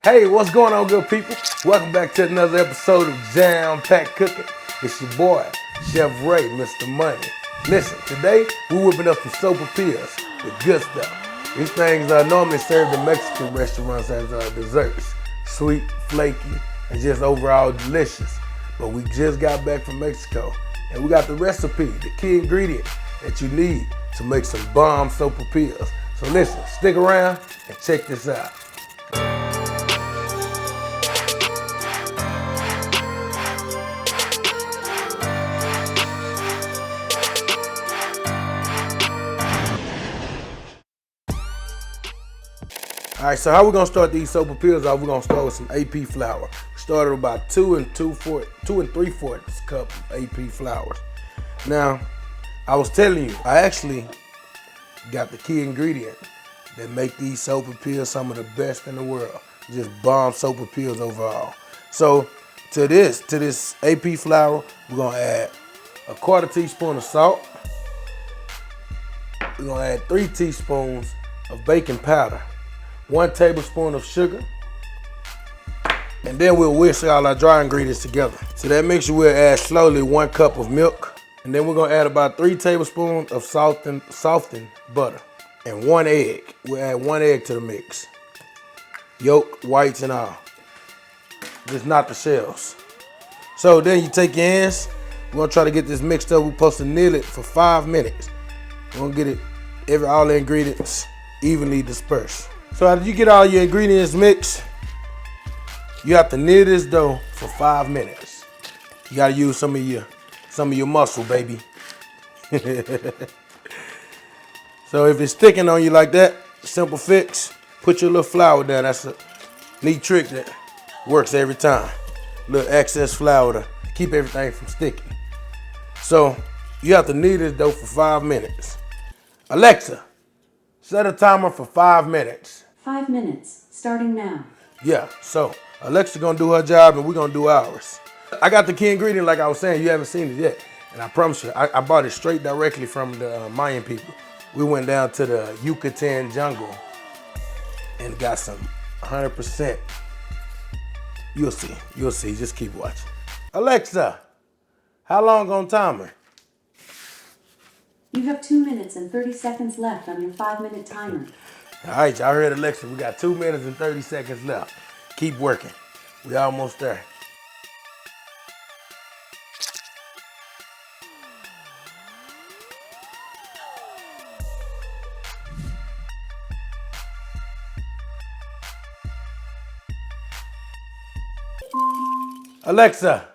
Hey, what's going on, good people? Welcome back to another episode of Jam Packed Cooking. It's your boy, Chef Ray, Mr. Money. Listen, today we're whipping up some sopapillas, the good stuff. These things are normally served in Mexican restaurants as desserts. Sweet, flaky, and just overall delicious. But we just got back from Mexico, and we got the recipe, the key ingredient that you need to make some bomb sopapillas. So listen, stick around and check this out. All right, so how we're gonna start these sopapillas off? We're gonna start with some AP flour. We started with about 2 3/4 cup of AP flour. Now, I was telling you, I actually got the key ingredient that make these sopapillas some of the best in the world. Just bomb sopapillas overall. So to this AP flour, we're gonna add a 1/4 teaspoon of salt. We're gonna add 3 teaspoons of baking powder. 1 tablespoon of sugar, and then we'll whisk all our dry ingredients together. To that mixture, we'll add slowly 1 cup of milk, and then we're gonna add about 3 tablespoons of softened butter, and 1 egg. We'll add 1 egg to the mix. Yolk, whites, and all. Just not the shells. So then you take your hands, we're gonna try to get this mixed up. We're supposed to knead it for 5 minutes. We're gonna get it, all the ingredients evenly dispersed. So after you get all your ingredients mixed, you have to knead this dough for 5 minutes. You gotta use some of your muscle, baby. So if it's sticking on you like that, simple fix, put your little flour down. That's a neat trick that works every time. Little excess flour to keep everything from sticking. So you have to knead this dough for 5 minutes. Alexa, set a timer for 5 minutes. 5 minutes, starting now. Yeah, so Alexa gonna do her job and we're gonna do ours. I got the key ingredient like I was saying, you haven't seen it yet. And I promise you, I bought it straight directly from the Mayan people. We went down to the Yucatan jungle and got some 100%. You'll see, just keep watching. Alexa, how long on timer? You have 2 minutes and 30 seconds left on your 5-minute timer. All right, y'all heard Alexa. We got 2 minutes and 30 seconds left. Keep working. We almost there. Alexa,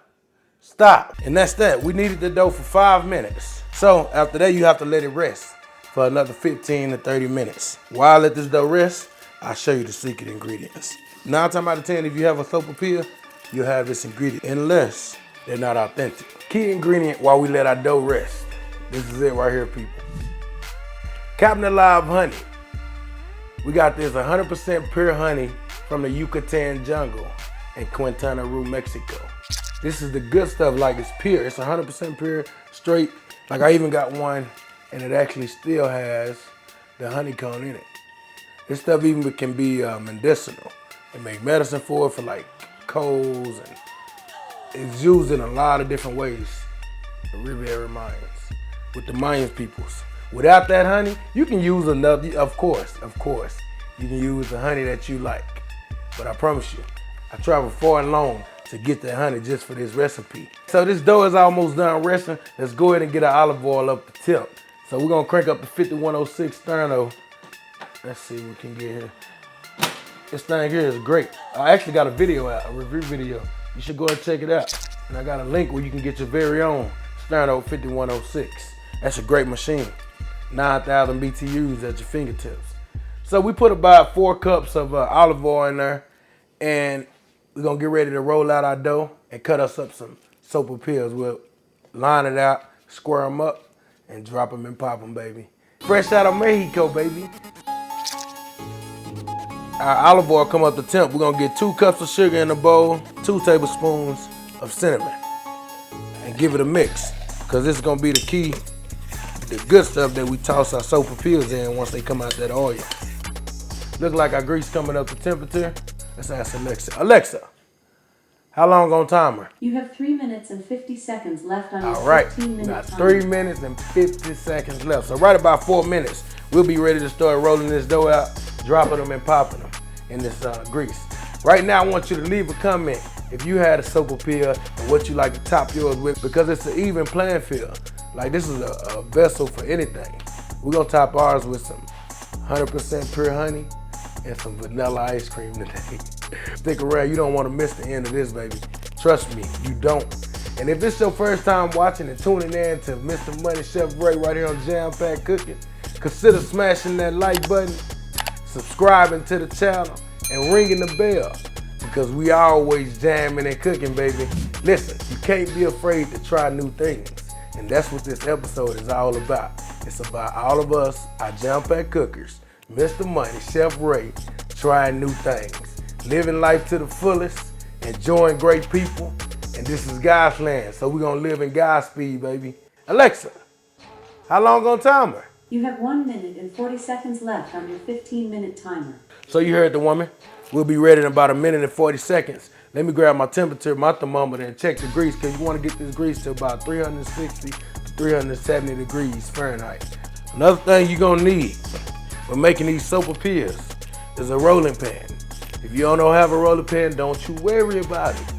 stop. And that's that. We needed the dough for 5 minutes. So after that, you have to let it rest for another 15 to 30 minutes. While I let this dough rest, I'll show you the secret ingredients. 9 times out of 10, if you have a sopapilla, you'll have this ingredient, unless they're not authentic. Key ingredient while we let our dough rest. This is it right here, people. Cabinet Live honey. We got this 100% pure honey from the Yucatan jungle in Quintana Roo, Mexico. This is the good stuff, like it's pure. It's 100% pure, straight. Like I even got one and it actually still has the honeycomb in it. This stuff even can be medicinal. They make medicine for it for like colds, and it's used in a lot of different ways. The Riviera Mayans, with the Mayan peoples. Without that honey, you can use another, of course. You can use the honey that you like. But I promise you, I traveled far and long to get that honey just for this recipe. So this dough is almost done resting. Let's go ahead and get our olive oil up the tip. So we're gonna crank up the 5106 sterno. Let's see what we can get here. This thing here is great. I actually got a video out, a review video. You should go and check it out. And I got a link where you can get your very own sterno 5106. That's a great machine. 9,000 BTUs at your fingertips. So we put about 4 cups of olive oil in there, and we're gonna get ready to roll out our dough and cut us up some sopapillas. We'll line it out, square them up, and drop them and pop them, baby. Fresh out of Mexico, baby. Our olive oil come up to temp. We're gonna get 2 cups of sugar in a bowl, 2 tablespoons of cinnamon, and give it a mix, because this is gonna be the key, the good stuff that we toss our sopapillas in once they come out that oil. Look like our grease coming up to temperature. Let's ask Alexa. Alexa, how long on timer? You have 3 minutes and 50 seconds left on your All right, 15-minute got timer. 3 minutes and 50 seconds left. So right about 4 minutes, we'll be ready to start rolling this dough out, dropping them and popping them in this grease. Right now, I want you to leave a comment if you had a SOPAPILLA and what you like to top yours with, because it's an even playing field. Like, this is a vessel for anything. We're gonna top ours with some 100% pure honey and some vanilla ice cream today. Stick around, you don't wanna miss the end of this, baby. Trust me, you don't. And if it's your first time watching and tuning in to Mr. Money Chef Ray right here on Jam Packed Cooking, consider smashing that like button, subscribing to the channel, and ringing the bell, because we always jamming and cooking, baby. Listen, you can't be afraid to try new things. And that's what this episode is all about. It's about all of us, our Jam Packed cookers, Mr. Money, Chef Ray, trying new things, living life to the fullest, enjoying great people, and this is God's land, so we're gonna live in God's speed, baby. Alexa, how long on timer? You have 1 minute and 40 seconds left on your 15-minute timer. So you heard the woman. We'll be ready in about 1 minute and 40 seconds. Let me grab my temperature, my thermometer, and check the grease, because you want to get this grease to about 360 to 370 degrees Fahrenheit. Another thing you're going to need for making these SOPAPILLA'S is a rolling pan. If you don't have a rolling pan, don't you worry about it.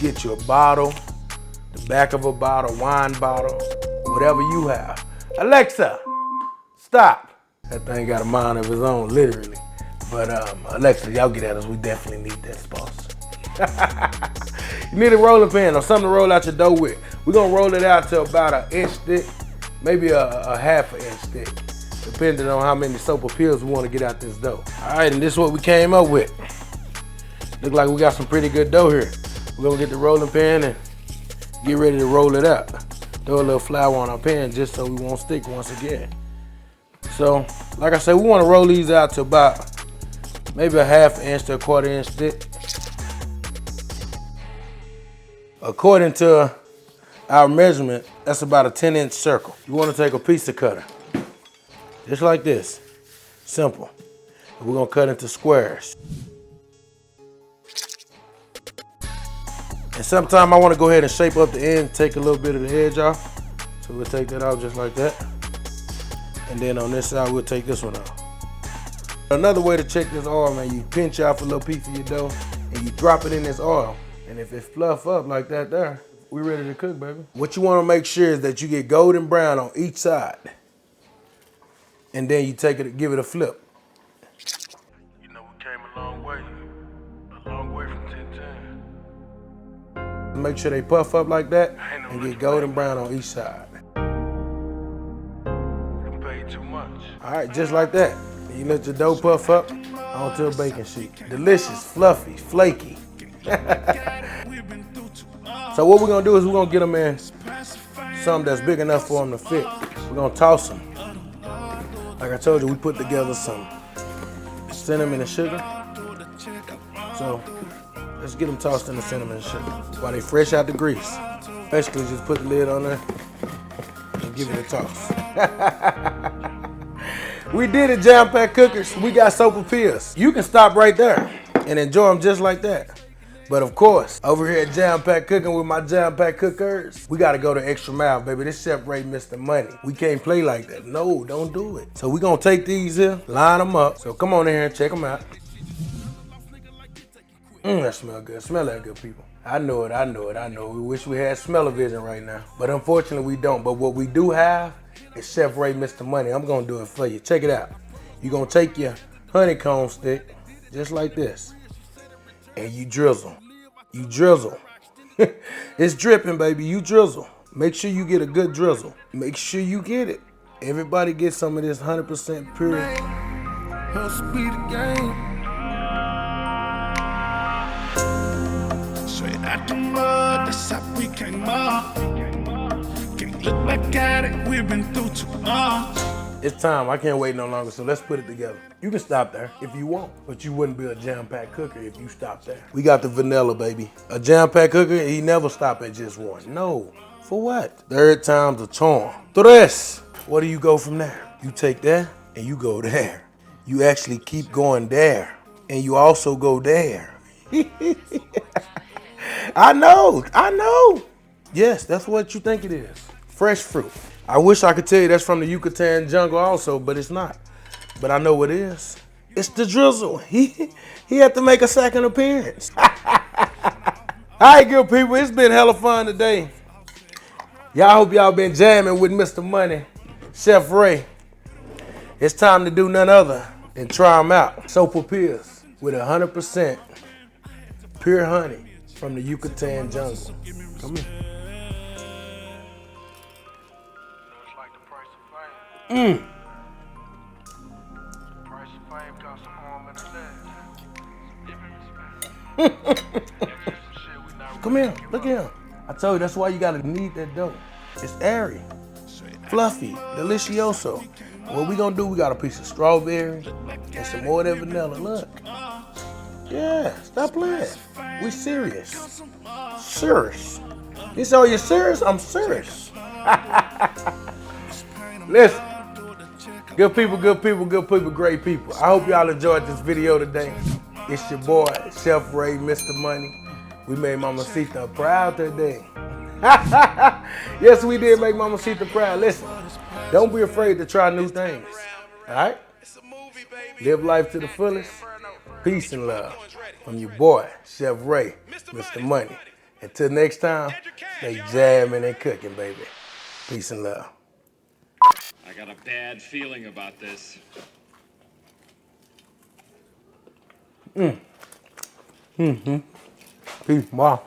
Get you a bottle, the back of a bottle, wine bottle, whatever you have. Alexa, stop. That thing got a mind of its own, literally. But Alexa, y'all get at us. We definitely need that sponsor. You need a rolling pan or something to roll out your dough with. We're gonna roll it out to about 1 inch thick, maybe a half an inch thick, depending on how many SOPAPILLA'S we want to get out this dough. All right, and this is what we came up with. Look like we got some pretty good dough here. We're gonna get the rolling pan and get ready to roll it out. Throw a little flour on our pan just so we won't stick once again. So, like I said, we want to roll these out to about maybe a half inch to a 1/4 inch thick. According to our measurement, that's about a 10-inch circle. You want to take a pizza cutter, just like this, simple. And we're gonna cut into squares. And sometime I want to go ahead and shape up the end, take a little bit of the edge off. So we'll take that out just like that. And then on this side, we'll take this one off. Another way to check this oil, man, you pinch off a little piece of your dough and you drop it in this oil. And if it fluff up like that there, we're ready to cook, baby. What you want to make sure is that you get golden brown on each side. And then you take it, give it a flip. You know, we came a long way from 1010. Make sure they puff up like that and get golden brown on each side. We done paid too much. All right, just like that. You let your dough puff up onto a baking sheet. Delicious, fluffy, flaky. So what we're gonna do is we're gonna get them in something that's big enough for them to fit. We're gonna toss them. Like I told you, we put together some cinnamon and sugar. So let's get them tossed in the cinnamon and sugar while they fresh out the grease. Basically, just put the lid on there and give it a toss. We did it, Jam Packed cookers. We got SOPAPILLA'S. You can stop right there and enjoy them just like that. But of course, over here at Jam Packed Cooking with my Jam Packed cookers, we gotta go the extra mile, baby. This Chef Ray Mr. Money. We can't play like that. No, don't do it. So we gonna take these here, line them up. So come on in here and check them out. That smell good. Smell that good, people. I know it, I know it, I know. We wish we had smell-o-vision right now. But unfortunately, we don't. But what we do have is Chef Ray Mr. Money. I'm gonna do it for you. Check it out. You're gonna take your honeycomb stick, just like this, and you drizzle. You drizzle. It's dripping, baby. You drizzle. Make sure you get a good drizzle. Make sure you get it. Everybody get some of this 100% pure. Help speed the game. Straight out the mud, that's how we came up. Can't look back at it, we've been through too much. It's time. I can't wait no longer, so let's put it together. You can stop there if you want, but you wouldn't be a Jam Packed cooker if you stopped there. We got the vanilla, baby. A Jam Packed cooker, he never stop at just one. No. For what? Third time's a charm. Tres. Where do you go from there? You take that and you go there. You actually keep going there and you also go there. I know. Yes, that's what you think it is. Fresh fruit. I wish I could tell you that's from the Yucatan jungle also, but it's not. But I know what it is. It's the drizzle. He had to make a second appearance. All right, good people, it's been hella fun today. Y'all hope y'all been jamming with Mr. Money, Chef Ray. It's time to do none other than try them out. SOPAPILLA'S with 100% pure honey from the Yucatan jungle. Come here. Come here, look at him. I told you that's why you gotta knead that dough. It's airy, fluffy, delicioso. What we gonna do, we got a piece of strawberry and some more of that vanilla, look. Yeah, stop playing. We serious. Serious. You say, you serious? I'm serious. Listen, good people, great people. I hope y'all enjoyed this video today. It's your boy, Chef Ray, Mr. Money. We made Mamacita proud today. Yes, we did make Mamacita proud. Listen, don't be afraid to try new things. All right? Live life to the fullest. Peace and love from your boy, Chef Ray, Mr. Money. Until next time, stay jamming and cooking, baby. Peace and love. I got a bad feeling about this. Peace, wow.